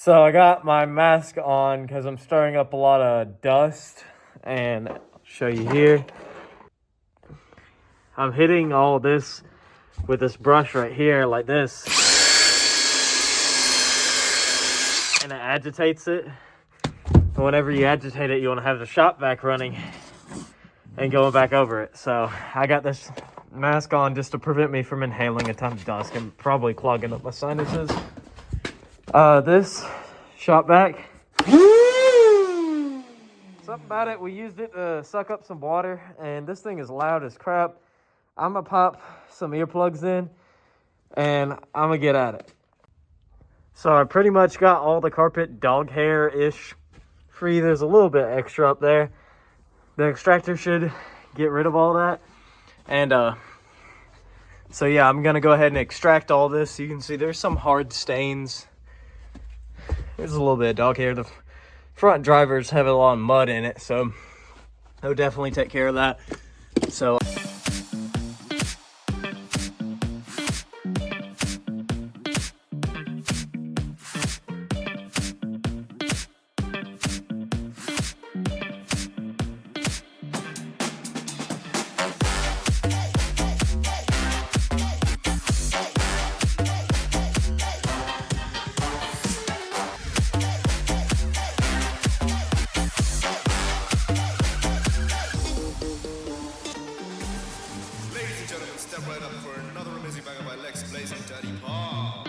So I got my mask on because I'm stirring up a lot of dust, and I'll show you here. I'm hitting all this with this brush right here like this, and it agitates it. And whenever you agitate it, you want to have the shop vac running and going back over it. So I got this mask on just to prevent me from inhaling a ton of dust and probably clogging up my sinuses. This shop vac, something about it, we used it to suck up some water, and this thing is loud as crap. I'm gonna pop some earplugs in and I'm gonna get at it. So I pretty much got all the carpet dog hair-ish free. There's a little bit extra up there. The extractor should get rid of all that. And so yeah, I'm gonna go ahead and extract all this. You can see there's some hard stains. There's a little bit of dog hair. The front drivers have a lot of mud in it, so I'll definitely take care of that. So right up for another amazing bang of my legs blazing dirty paw.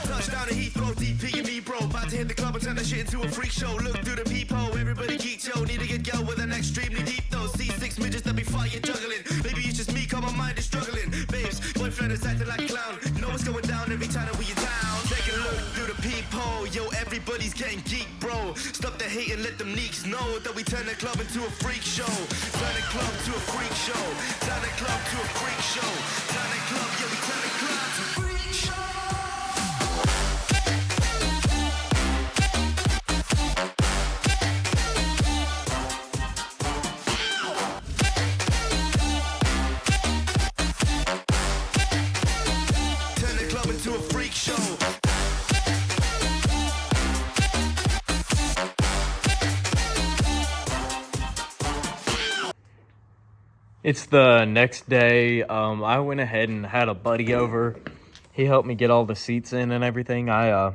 Touchdown to Heathrow, DP and me, bro. About to hit the club and turn that shit into a freak show. Look through the peephole, everybody geek, yo. Need to get girl with an extremely deep though. C6 midgets that be fighting, juggling. Maybe it's just me, cause my mind is struggling. Babes, boyfriend is acting like a clown. Know what's going down every time that we are down. Take a look through the peephole, yo. Everybody's getting geek, bro. Stop the hate and let them neeks know that we turn the club into a freak show. Turn the club to a freak show. Turn the club to a freak show. Turn the club, yeah, we turn the club to a freak show. Turn the club into a freak show. it's the next day. I went ahead and had a buddy over. He helped me get all the seats in and everything. I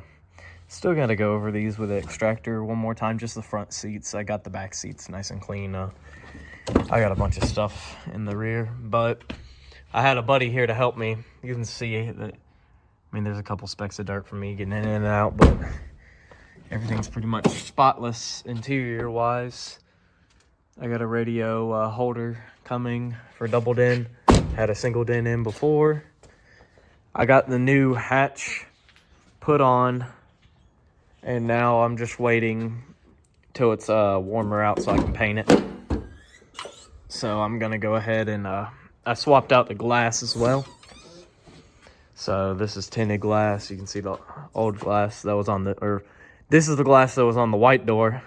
still got to go over these with the extractor one more time, just the front seats. I got the back seats nice and clean. I got a bunch of stuff in the rear, but I had a buddy here to help me. You can see that, I mean, there's a couple specks of dirt for me getting in and out, but everything's pretty much spotless interior-wise. I got a radio holder coming for double din. Had a single din in before. I got the new hatch put on, and now I'm just waiting till it's warmer out so I can paint it. So I'm gonna go ahead and I swapped out the glass as well. So this is tinted glass. You can see the old glass that was on the, or this is the glass that was on the white door.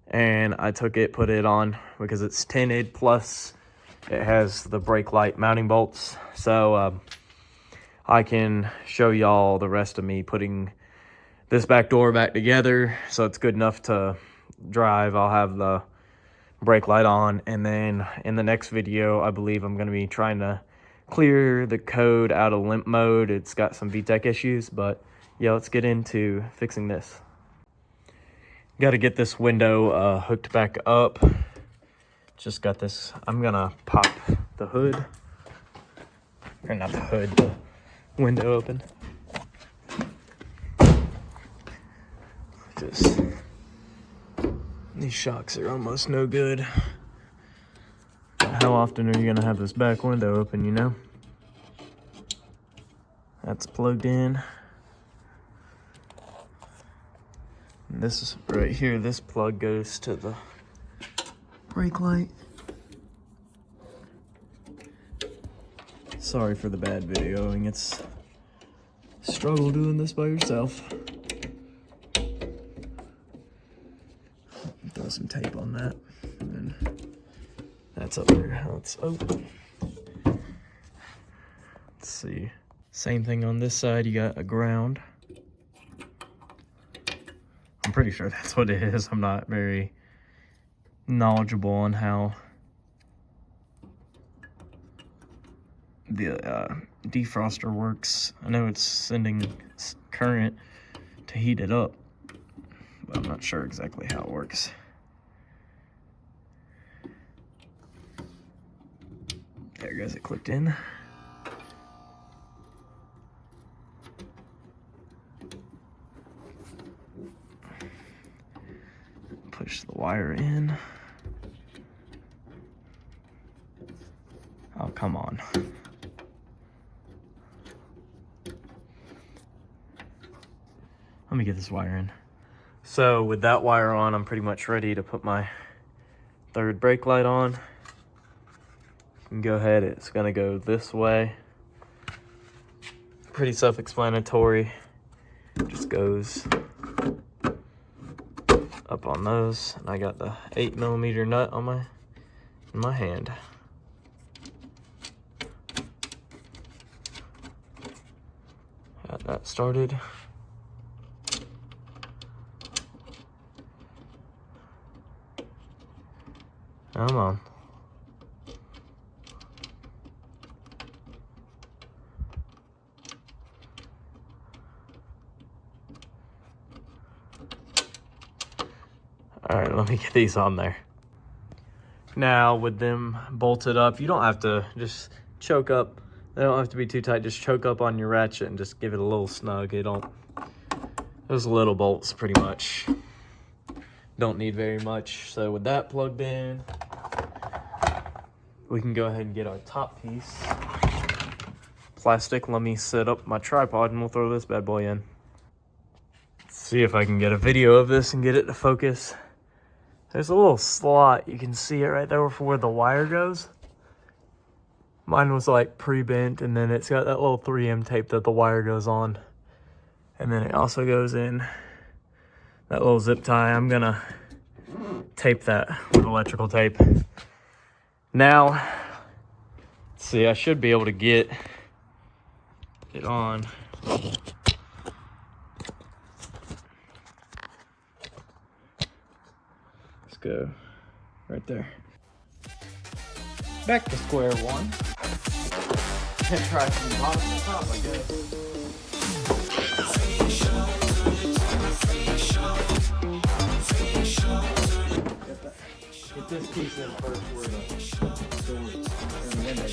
And I took it, put it on because it's tinted, plus it has the brake light mounting bolts. So I can show y'all the rest of me putting this back door back together so it's good enough to drive. I'll have the brake light on, and then in the next video I believe I'm going to be trying to clear the code out of limp mode. It's got some VTEC issues, but yeah, let's get into fixing this. Got to get this window hooked back up. Just got this. I'm gonna pop the hood, or not the hood, the window open. Just these shocks are almost no good. How often are you gonna have this back window open, you know? That's plugged in. And this is right here, this plug goes to the brake light. Sorry for the bad videoing, it's a struggle doing this by yourself. Throw some tape on that, and then that's up there, how it's open. Let's see, same thing on this side, you got a ground. pretty sure that's what it is. I'm not very knowledgeable on how the defroster works. I know it's sending current to heat it up, but I'm not sure exactly how it works. There goes it clipped in. Push the wire in. Oh, come on. Let me get this wire in. So with that wire on, I'm pretty much ready to put my third brake light on. You can go ahead, it's gonna go this way. Pretty self-explanatory. Just goes up on those, and I got the 8mm nut on in my hand. Got that started. Come on. All right, let me get these on there. Now with them bolted up, you don't have to just choke up. They don't have to be too tight. Just choke up on your ratchet and just give it a little snug. Those little bolts pretty much don't need very much. So with that plugged in, we can go ahead and get our top piece. Plastic, let me set up my tripod and we'll throw this bad boy in. Let's see if I can get a video of this and get it to focus. There's a little slot, you can see it right there for where the wire goes. Mine was like pre-bent, and then it's got that little 3M tape that the wire goes on. And then it also goes in that little zip tie. I'm gonna tape that with electrical tape. Now, let's see, I should be able to get it on. Let's go right there. Back to square one. And try from the bottom to the top, I guess. Get this piece in first where the window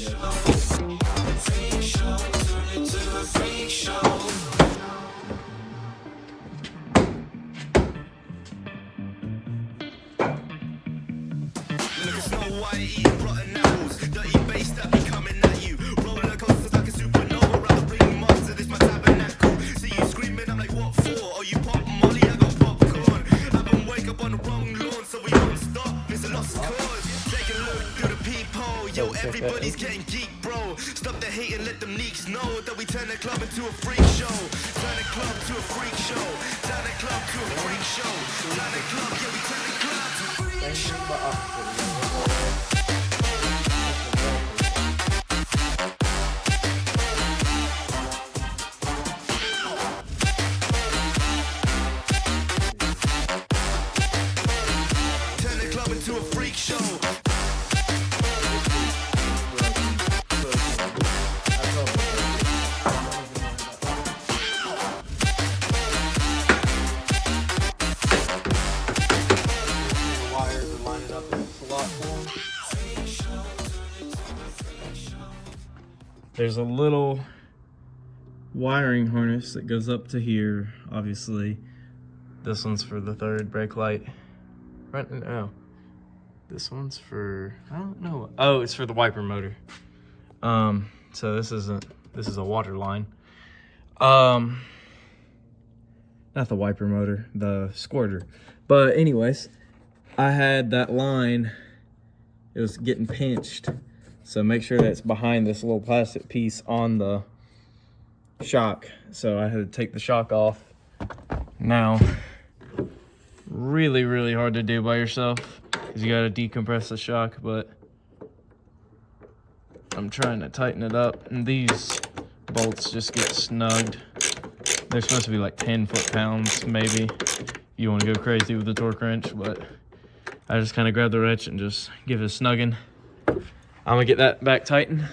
Look at Snow White eating rotten apples. Dirty bass that be coming at you. Roller coasters like a supernova. Rather bring monster, this my tabernacle. See you screaming, I'm like, what for? Oh, you pop Molly, I got popcorn. I've been wake up on the wrong lawn, so we won't stop. It's a lost cause. Take a look through the peephole. Yo, everybody's getting geek, bro. Stop the hate and let them leaks know that we turn the club into a freak show. Turn the club to a freak show. Turn the club to a freak show. Turn the club, yeah, we turn the club to a freak show. Turn the club into a freak show. There's a little wiring harness that goes up to here, obviously. This one's for the third brake light. Right now. This one's for, I don't know. Oh, it's for the wiper motor. So this is a water line. Not the wiper motor, the squirter. But anyways, I had that line, it was getting pinched. So make sure that's behind this little plastic piece on the shock. So I had to take the shock off. Now, really, really hard to do by yourself because you got to decompress the shock, but I'm trying to tighten it up. And these bolts just get snugged. They're supposed to be like 10 foot-pounds, maybe. you want to go crazy with the torque wrench, but I just kind of grab the wrench and just give it a snugging. I'm gonna get that back tightened,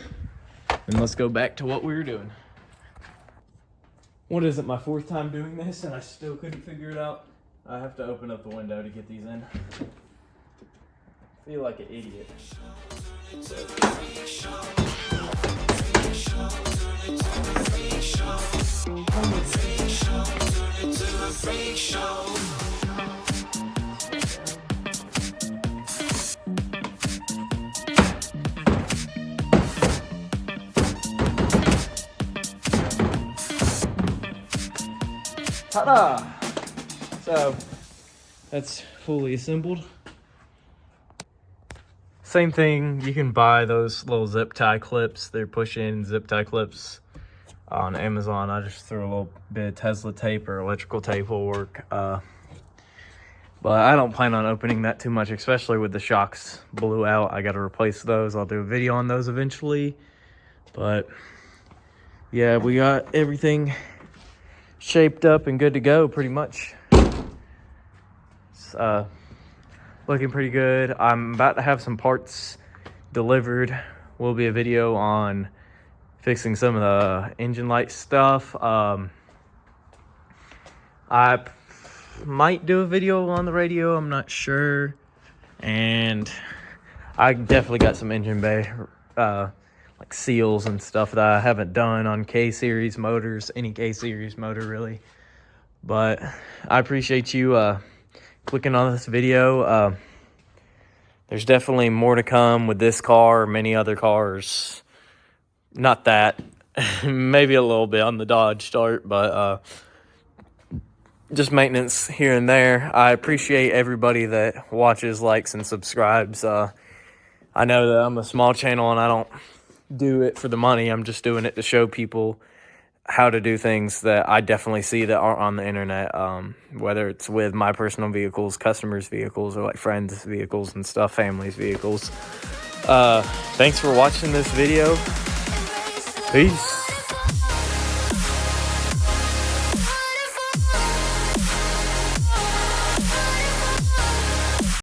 and let's go back to what we were doing. What is it, my 4th time doing this, and I still couldn't figure it out? I have to open up the window to get these in. I feel like an idiot. Ta-da! So, that's fully assembled. Same thing, you can buy those little zip tie clips. They're push-in zip tie clips on Amazon. I just threw a little bit of Tesla tape or electrical tape will work. But I don't plan on opening that too much, especially with the shocks blew out. I got to replace those. I'll do a video on those eventually. But yeah, we got everything shaped up and good to go pretty much. It's looking pretty good. I'm about to have some parts delivered. Will be a video on fixing some of the engine light stuff. I might do a video on the radio, I'm not sure. And I definitely got some engine bay like seals and stuff that I haven't done on K-Series motors, any K-Series motor really. But I appreciate you clicking on this video. There's definitely more to come with this car or many other cars. Not that, maybe a little bit on the Dodge Start, but just maintenance here and there. I appreciate everybody that watches, likes, and subscribes. I know that I'm a small channel and I don't do it for the money. I'm just doing it to show people how to do things that I definitely see that aren't on the internet, whether it's with my personal vehicles, customers' vehicles, or like friends' vehicles and stuff, families' vehicles. Thanks for watching this video. Peace.